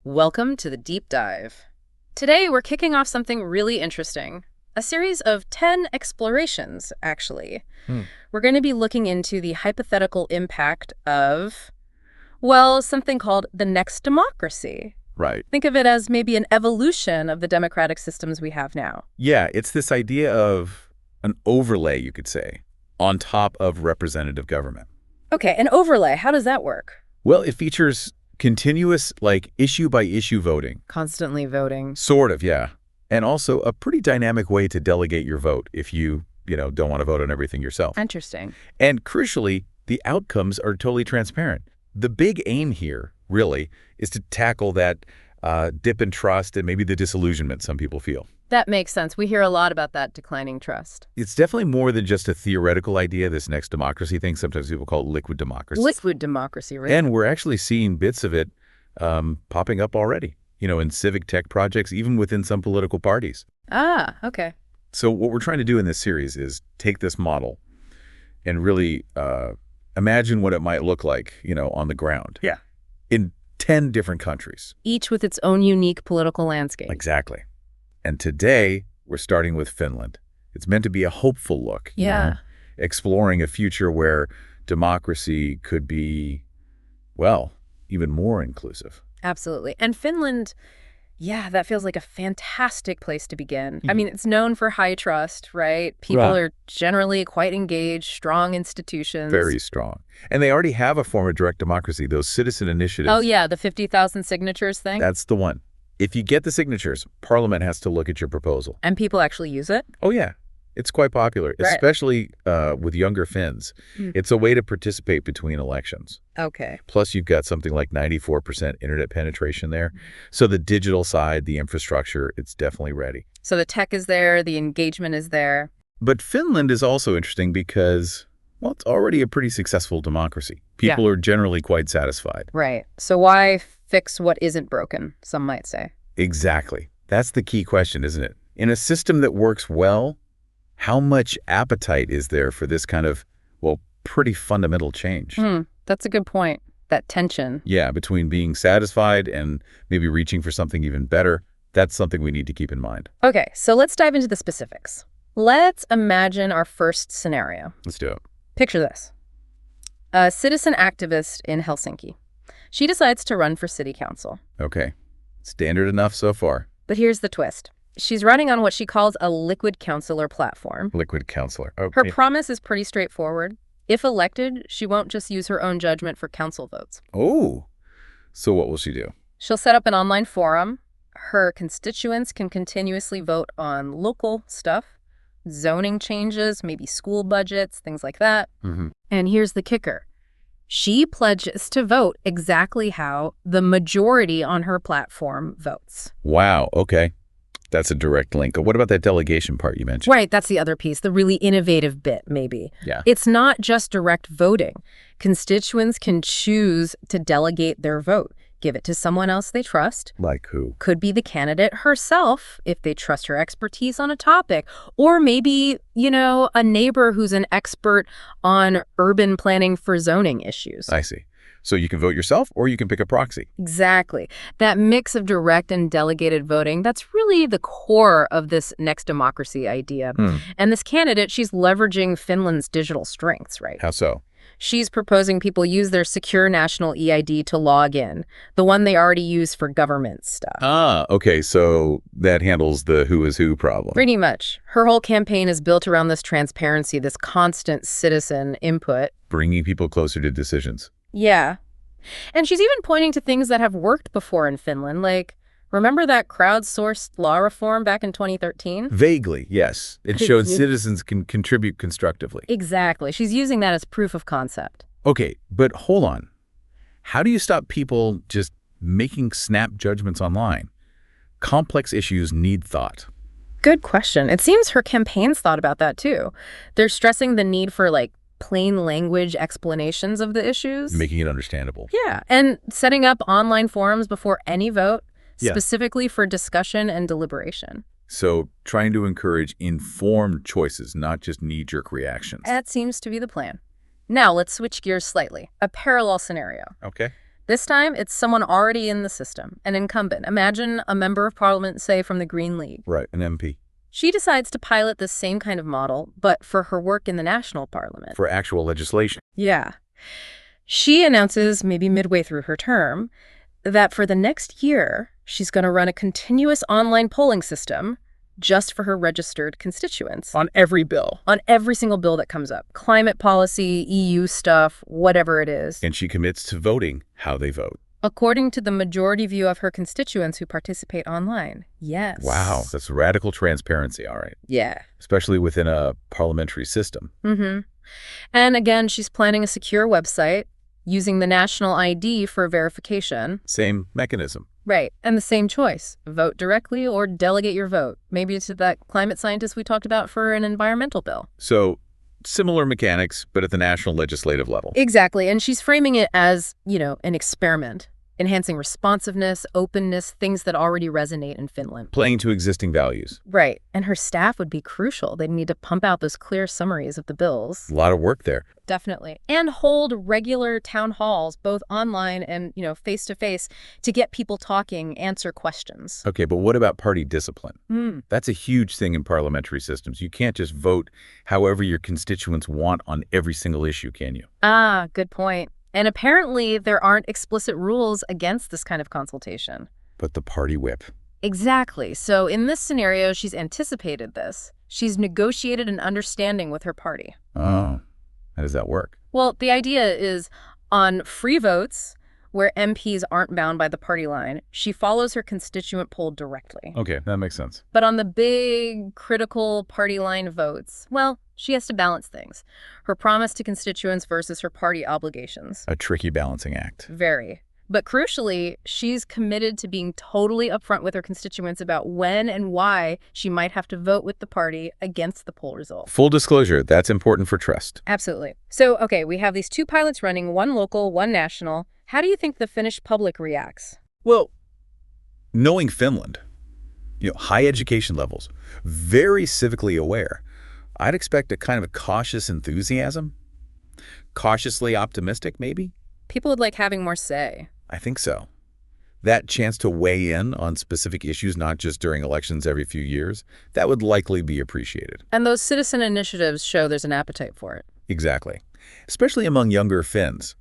Welcome to the Deep Dive. Today, we're kicking off something really interesting. A series of 10 explorations, actually. We're going to be looking into the hypothetical impact of, well, something called the next democracy. Right. Think of it as maybe an evolution of the democratic systems we have now. Yeah, it's this idea of an overlay, you could say, on top of representative government. Okay, an overlay, how does that work? Well, it features continuous, issue-by-issue voting. Constantly voting. Sort of, yeah. And also a pretty dynamic way to delegate your vote if you don't want to vote on everything yourself. Interesting. And crucially, the outcomes are totally transparent. The big aim here, really, is to tackle that dip in trust and maybe the disillusionment some people feel. That makes sense. We hear a lot about that declining trust. It's definitely more than just a theoretical idea, this next democracy thing. Sometimes people call it liquid democracy. Liquid democracy, right? And we're actually seeing bits of it popping up already, in civic tech projects, even within some political parties. Ah, okay. So what we're trying to do in this series is take this model and really imagine what it might look like, on the ground. Yeah. In 10 different countries. Each with its own unique political landscape. Exactly. And today, we're starting with Finland. It's meant to be a hopeful look. Yeah. Exploring a future where democracy could be, well, even more inclusive. Absolutely. And Finland, yeah, that feels like a fantastic place to begin. I mean, it's known for high trust, right? People are generally quite engaged, strong institutions. Very strong. And they already have a form of direct democracy, those citizen initiatives. Oh, yeah, the 50,000 signatures thing. That's the one. If you get the signatures, Parliament has to look at your proposal. And people actually use it? Oh, yeah. It's quite popular, especially with younger Finns. It's a way to participate between elections. Okay. Plus, you've got something like 94% internet penetration there. So the digital side, the infrastructure, it's definitely ready. So the tech is there, the engagement is there. But Finland is also interesting because, well, it's already a pretty successful democracy. People are generally quite satisfied. Right. So why fix what isn't broken, some might say? Exactly. That's the key question, isn't it? In a system that works well, how much appetite is there for this kind of, well, pretty fundamental change? That's a good point. That tension. Yeah, between being satisfied and maybe reaching for something even better. That's something we need to keep in mind. Okay, so let's dive into the specifics. Let's imagine our first scenario. Let's do it. Picture this. A citizen activist in Helsinki. She decides to run for city council. Okay. Standard enough so far. But here's the twist. She's running on what she calls a liquid councilor platform. Liquid councilor. Okay. Her promise is pretty straightforward. If elected, she won't just use her own judgment for council votes. Oh. So what will she do? She'll set up an online forum. Her constituents can continuously vote on local stuff, zoning changes, maybe school budgets, things like that. And here's the kicker. She pledges to vote exactly how the majority on her platform votes. Wow. Okay. That's a direct link. What about that delegation part you mentioned? Right. That's the other piece, the really innovative bit, maybe. Yeah. It's not just direct voting. Constituents can choose to delegate their vote, give it to someone else they trust. Like who? Could be the candidate herself, if they trust her expertise on a topic. Or maybe, a neighbor who's an expert on urban planning for zoning issues. I see. So you can vote yourself or you can pick a proxy. Exactly. That mix of direct and delegated voting, that's really the core of this next democracy idea. And this candidate, she's leveraging Finland's digital strengths, right? How so? She's proposing people use their secure national EID to log in, the one they already use for government stuff. Ah, okay. So that handles the who is who problem. Pretty much. Her whole campaign is built around this transparency, this constant citizen input. Bringing people closer to decisions. Yeah. And she's even pointing to things that have worked before in Finland, like, remember that crowdsourced law reform back in 2013? Vaguely, yes. It showed citizens can contribute constructively. Exactly. She's using that as proof of concept. Okay, but hold on. How do you stop people just making snap judgments online? Complex issues need thought. Good question. It seems her campaign's thought about that, too. They're stressing the need for, plain language explanations of the issues. Making it understandable. Yeah, and setting up online forums before any vote, specifically for discussion and deliberation. So trying to encourage informed choices, not just knee-jerk reactions. That seems to be the plan. Now let's switch gears slightly. A parallel scenario. Okay. This time, it's someone already in the system, an incumbent. Imagine a member of parliament, say, from the Green League. Right, an MP. She decides to pilot this same kind of model, but for her work in the national parliament. For actual legislation. Yeah. She announces, maybe midway through her term, that for the next year, she's going to run a continuous online polling system just for her registered constituents. On every bill. On every single bill that comes up. Climate policy, EU stuff, whatever it is. And she commits to voting how they vote. According to the majority view of her constituents who participate online. Yes. Wow, that's radical transparency, all right. Yeah. Especially within a parliamentary system. Mm-hmm. And again, she's planning a secure website using the national ID for verification. Same mechanism. Right. And the same choice. Vote directly or delegate your vote. Maybe to that climate scientist we talked about for an environmental bill. So similar mechanics, but at the national legislative level. Exactly. And she's framing it as, an experiment, enhancing responsiveness, openness, things that already resonate in Finland. Playing to existing values. Right. And her staff would be crucial. They'd need to pump out those clear summaries of the bills. A lot of work there. Definitely. And hold regular town halls, both online and, face-to-face, to get people talking, answer questions. Okay, but what about party discipline? That's a huge thing in parliamentary systems. You can't just vote however your constituents want on every single issue, can you? Ah, good point. And apparently there aren't explicit rules against this kind of consultation. But the party whip. Exactly. So in this scenario, she's anticipated this. She's negotiated an understanding with her party. Oh, how does that work? Well, the idea is on free votes, where MPs aren't bound by the party line, she follows her constituent poll directly. Okay, that makes sense. But on the big, critical party line votes, well, she has to balance things. Her promise to constituents versus her party obligations. A tricky balancing act. Very. But crucially, she's committed to being totally upfront with her constituents about when and why she might have to vote with the party against the poll result. Full disclosure, that's important for trust. Absolutely. So, okay, we have these two pilots running, one local, one national. How do you think the Finnish public reacts? Well, knowing Finland, high education levels, very civically aware, I'd expect a kind of a cautious enthusiasm. Cautiously optimistic, maybe? People would like having more say. I think so. That chance to weigh in on specific issues, not just during elections every few years, that would likely be appreciated. And those citizen initiatives show there's an appetite for it. Exactly. Especially among younger Finns.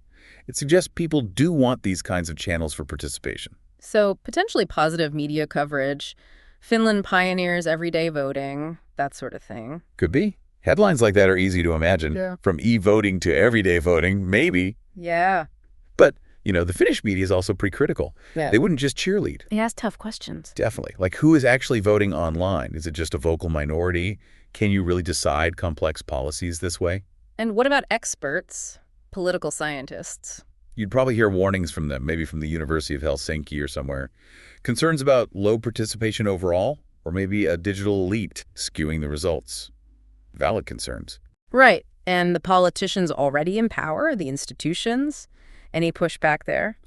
It suggests people do want these kinds of channels for participation. So potentially positive media coverage, Finland pioneers everyday voting, that sort of thing. Could be. Headlines like that are easy to imagine. Yeah. From e-voting to everyday voting, maybe. Yeah. But, the Finnish media is also pretty critical. Yeah. They wouldn't just cheerlead. They ask tough questions. Definitely. Like, who is actually voting online? Is it just a vocal minority? Can you really decide complex policies this way? And what about experts, political scientists? You'd probably hear warnings from them, maybe from the University of Helsinki or somewhere. Concerns about low participation overall, or maybe a digital elite skewing the results. Valid concerns. Right. And the politicians already in power, the institutions. Any pushback there?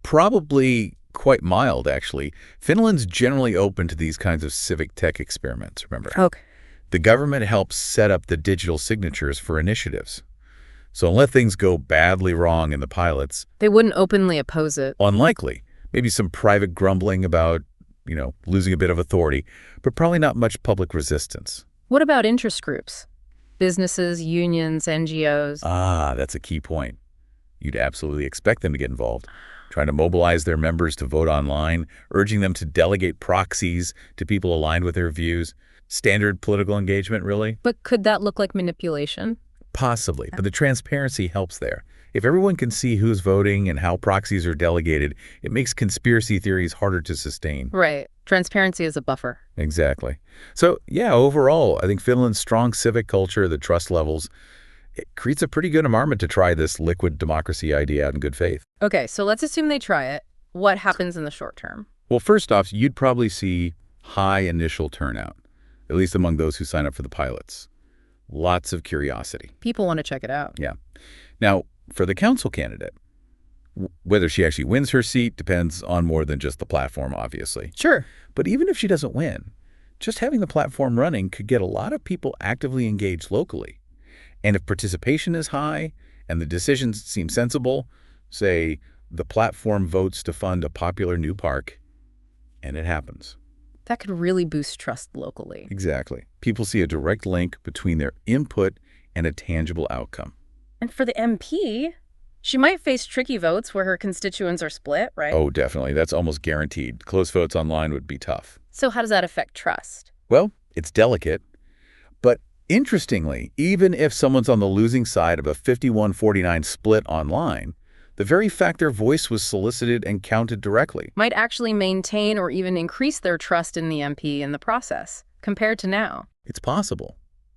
Probably quite mild, actually. Finland's generally open to these kinds of civic tech experiments, remember? Okay. The government helps set up the digital signatures for initiatives. So unless things go badly wrong in the pilots... They wouldn't openly oppose it. Unlikely. Maybe some private grumbling about, losing a bit of authority, but probably not much public resistance. What about interest groups? Businesses, unions, NGOs? Ah, that's a key point. You'd absolutely expect them to get involved, trying to mobilize their members to vote online, urging them to delegate proxies to people aligned with their views. Standard political engagement, really? But could that look like manipulation? Possibly, but the transparency helps there. If everyone can see who's voting and how proxies are delegated, it makes conspiracy theories harder to sustain. Right. Transparency is a buffer. Exactly. So, yeah, overall, I think Finland's strong civic culture, the trust levels, it creates a pretty good environment to try this liquid democracy idea out in good faith. Okay, so let's assume they try it. What happens in the short term? Well, first off, you'd probably see high initial turnout, at least among those who sign up for the pilots. Lots of curiosity. People want to check it out. Yeah. Now, for the council candidate, whether she actually wins her seat depends on more than just the platform, obviously. Sure. But even if she doesn't win, just having the platform running could get a lot of people actively engaged locally. And if participation is high and the decisions seem sensible, say The platform votes to fund a popular new park, and it happens. That could really boost trust locally. Exactly. People see a direct link between their input and a tangible outcome. And for the MP, she might face tricky votes where her constituents are split, right? Oh, definitely. That's almost guaranteed. Close votes online would be tough. So how does that affect trust? Well, it's delicate. But interestingly, even if someone's on the losing side of a 51-49 split online, the very fact their voice was solicited and counted directly Might actually maintain or even increase their trust in the MP in the process, compared to now. it's possible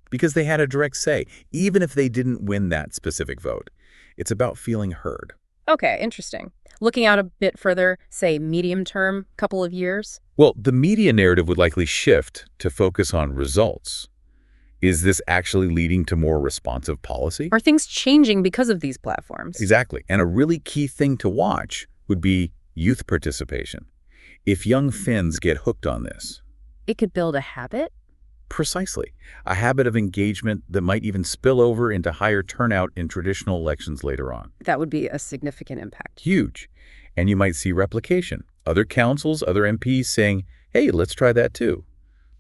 because they had a direct say, even if they didn't win that specific vote. It's about feeling heard. Okay, interesting. Looking out a bit further, say medium term, couple of years. Well, the media narrative would likely shift to focus on results. Is this actually leading to more responsive policy? Are things changing because of these platforms? Exactly. And a really key thing to watch would be youth participation. If young Finns get hooked on this, It could build a habit? precisely, a habit of engagement that might even spill over into higher turnout in traditional elections later on. That would be a significant impact. Huge. And you might see replication. Other councils, other MPs saying, hey, let's try that too.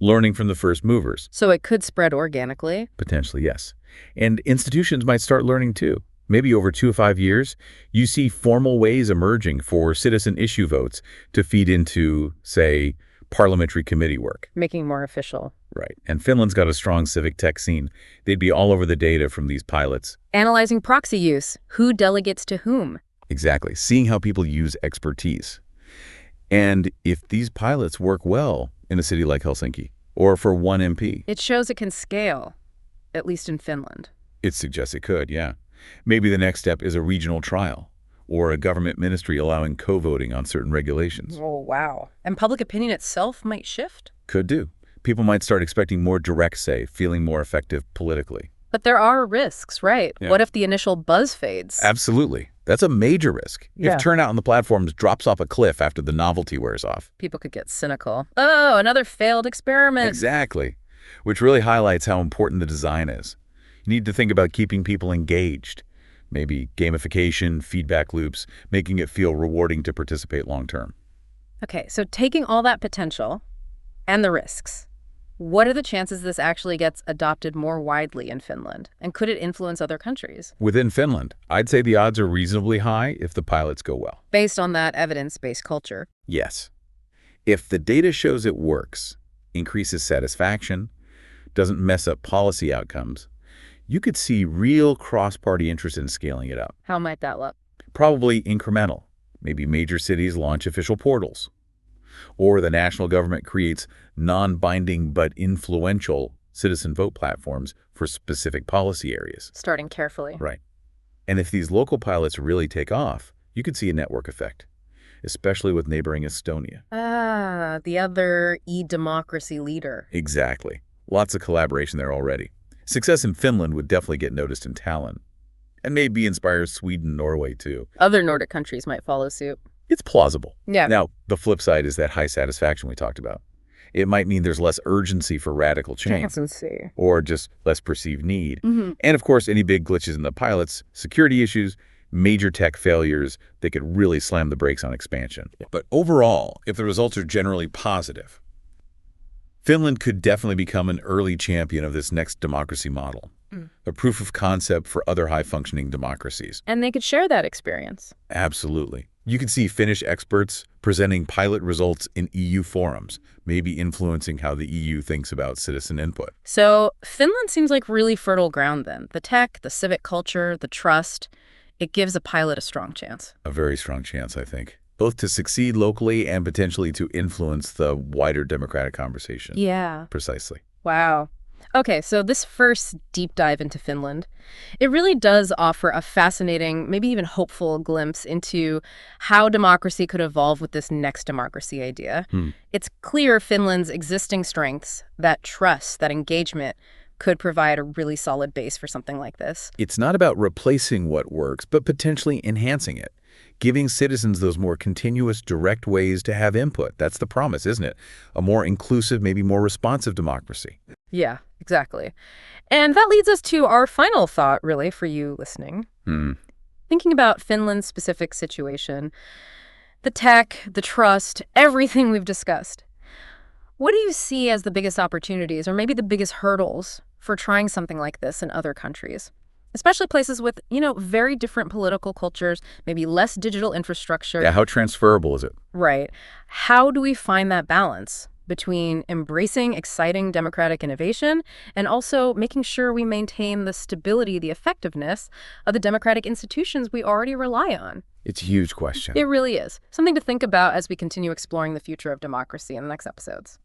Learning from the first movers. So it could spread organically? Potentially, yes. And institutions might start learning too. Maybe over 2 to 5 years, you see formal ways emerging for citizen issue votes to feed into, say, parliamentary committee work. Making more official. Right. And Finland's got a strong civic tech scene. They'd be all over the data from these pilots. Analyzing proxy use. Who delegates to whom? Exactly. Seeing how people use expertise. And if these pilots work well in a city like Helsinki, or for one MP, It shows it can scale, at least in Finland. it suggests it could, yeah. Maybe the next step is a regional trial, or a government ministry allowing co-voting on certain regulations. Oh, wow. And public opinion itself might shift? Could do. People might start expecting more direct say, feeling more effective politically. But there are risks, right? Yeah. What if the initial buzz fades? Absolutely. That's a major risk. Yeah. If turnout on the platforms drops off a cliff after the novelty wears off. People could get cynical. Oh, another failed experiment. Exactly. Which really highlights how important the design is. You need to think about keeping people engaged. Maybe gamification, feedback loops, making it feel rewarding to participate long term. Okay, so taking all that potential and the risks, what are the chances this actually gets adopted more widely in Finland? And could it influence other countries? Within Finland, I'd say the odds are reasonably high if the pilots go well. Based on that evidence-based culture. Yes. If the data shows it works, increases satisfaction, doesn't mess up policy outcomes, you could see real cross-party interest in scaling it up. How might that look? Probably incremental. Maybe major cities launch official portals. Or the national government creates non-binding but influential citizen vote platforms for specific policy areas. Starting carefully. Right. And if these local pilots really take off, you could see a network effect, especially with neighboring Estonia. Ah, the other e-democracy leader. Exactly. Lots of collaboration there already. Success in Finland would definitely get noticed in Tallinn. And maybe inspire Sweden and Norway too. Other Nordic countries might follow suit. It's plausible. Yeah. Now, the flip side is that high satisfaction we talked about. It might mean there's less urgency for radical change. Or just less perceived need. Mm-hmm. And of course, any big glitches in the pilots, security issues, major tech failures, they could really slam the brakes on expansion. But overall, if the results are generally positive, Finland could definitely become an early champion of this next democracy model, a proof of concept for other high-functioning democracies. And they could share that experience. Absolutely. You could see Finnish experts presenting pilot results in EU forums, maybe influencing how the EU thinks about citizen input. So Finland seems like really fertile ground then. The tech, the civic culture, the trust, it gives a pilot a strong chance. A very strong chance, I think, both to succeed locally and potentially to influence the wider democratic conversation. Yeah. Precisely. Wow. Okay, so this first deep dive into Finland, it really does offer a fascinating, maybe even hopeful glimpse into how democracy could evolve with this next democracy idea. It's clear Finland's existing strengths, that trust, that engagement, could provide a really solid base for something like this. It's not about replacing what works, but potentially enhancing it, giving citizens those more continuous, direct ways to have input. That's the promise, isn't it? A more inclusive, maybe more responsive democracy. Yeah, exactly. And that leads us to our final thought, really, for you listening. Thinking about Finland's specific situation, the tech, the trust, everything we've discussed, what do you see as the biggest opportunities or maybe the biggest hurdles for trying something like this in other countries? Especially places with, very different political cultures, maybe less digital infrastructure. Yeah, how transferable is it? Right. How do we find that balance between embracing exciting democratic innovation and also making sure we maintain the stability, the effectiveness of the democratic institutions we already rely on? It's a huge question. It really is. Something to think about as we continue exploring the future of democracy in the next episodes.